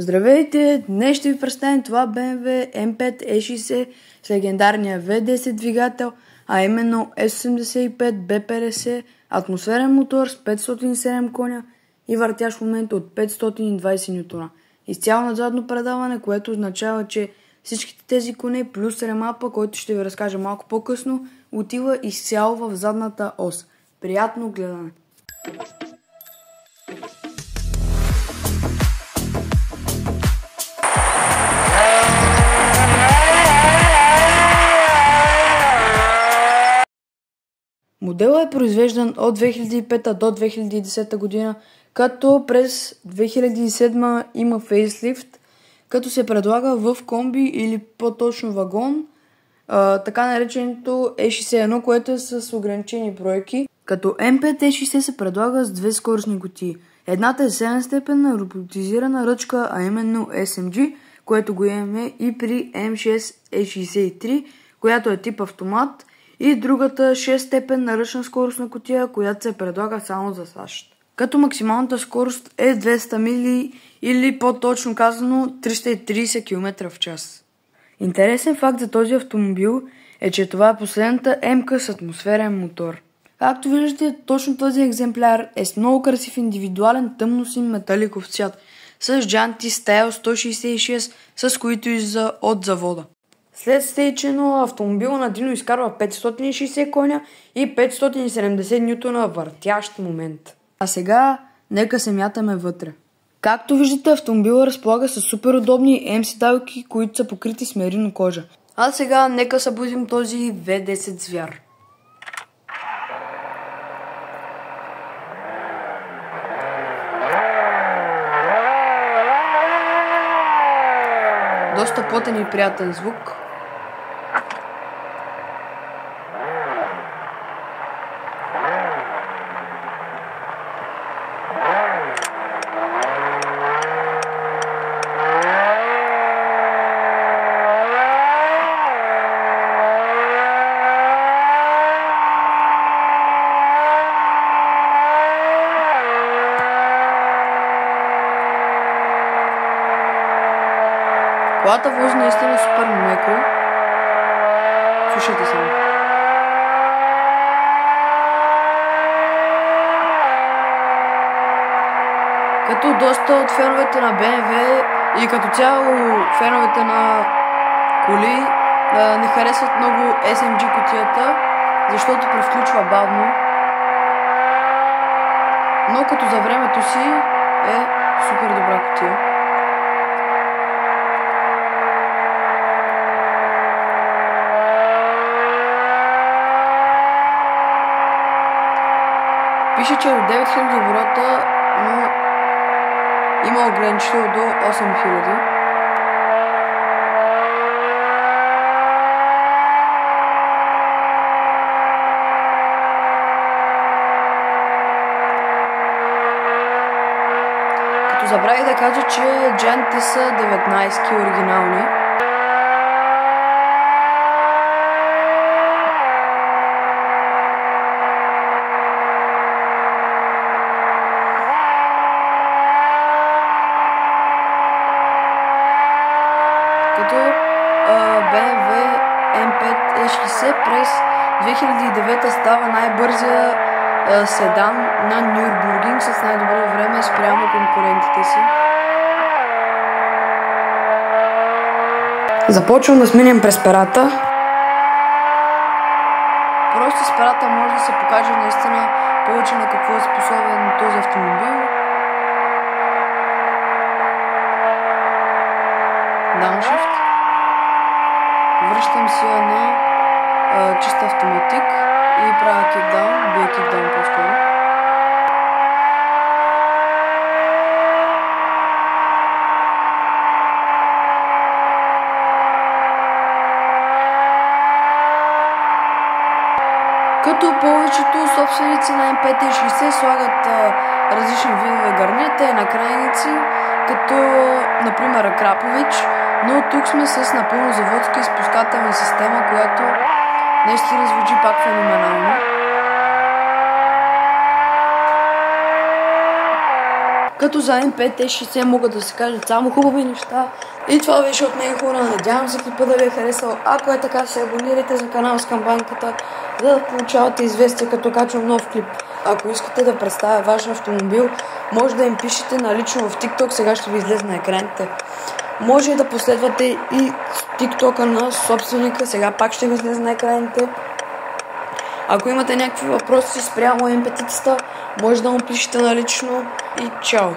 Здравейте! Днес ще ви представим това BMW M5 E60 с легендарния V10 двигател, а именно S85 B50, атмосферен мотор с 507 коня и въртящ момент от 520 Н. Изцяло на задно предаване, което означава, че всичките тези коне плюс ремапа, който ще ви разкажа малко по-късно, отива изцяло в задната ос. Приятно гледане! Моделът е произвеждан от 2005 до 2010 година, като през 2007 има фейслифт, като се предлага в комби или по-точно вагон, така нареченото E61, което е с ограничени бройки, като M5 E60 се предлага с две скоростни кутии. Едната е 7-степенна роботизирана ръчка, а именно SMG, което го имаме и при M6 E63, която е тип автомат, и другата 6-степенна ръчна скоростна кутия, която се предлага само за САЩ. Като максималната скорост е 200 мили или по-точно казано 330 км в час. Интересен факт за този автомобил е, че това е последната М-ка с атмосферен мотор. Както виждате, точно този екземпляр е с много красив индивидуален тъмносин металиков цвят, с джанти Style 166, с които излиза от завода. След стейчено автомобила на Дино изкарва 560 коня и 570 Н въртящ момент. А сега нека се мятаме вътре. Както виждате, автомобила разполага с супер удобни седалки, които са покрити с мерино кожа. А сега нека събудим този V10 звяр. Доста плътен и приятен звук. Колата вози наистина супер меко. Слушайте сега. Като доста от феновете на BMW и като цяло феновете на коли не харесват много SMG кутията, защото превключва бавно. Но като за времето си е супер добра кутия. Пише, че е от 9000 оборота, но има ограничител до 8000. Като забравих да кажа, че джантите са 19-ки оригинални. Като BMW M5 E60 през 2009 става най-бързия седан на Нюрбургринг с най-добро време спрямо конкурентите си. Започвам да сменям през перата. Просто с перата може да се покаже наистина повече на какво е способен този автомобил. Дауншифт. Връщам се на чист автоматик и правя кикдаун, бия кикдаун по-скоро. Като повечето собственици на M5 E60 слагат различни видове гарнета и накрайници, като например Акрапович, но тук сме с напълно заводска изпускателна система, която наистина звучи пак феноменално. Като за MP60 могат да се кажат само хубави неща. И това беше от мен, хора. Надявам се клипа да ви е харесал. Ако е така, се абонирайте за канала с камбанката, за да получавате известия като качвам нов клип. Ако искате да представя ваш автомобил, може да им пишете налично в TikTok, сега ще ви излезе на екраните. Може да последвате и TikTok-а на собственика, сега пак ще ви излезе на екраните. Ако имате някакви въпроси спрямо MP5-тата, може да му пишете налично и чао!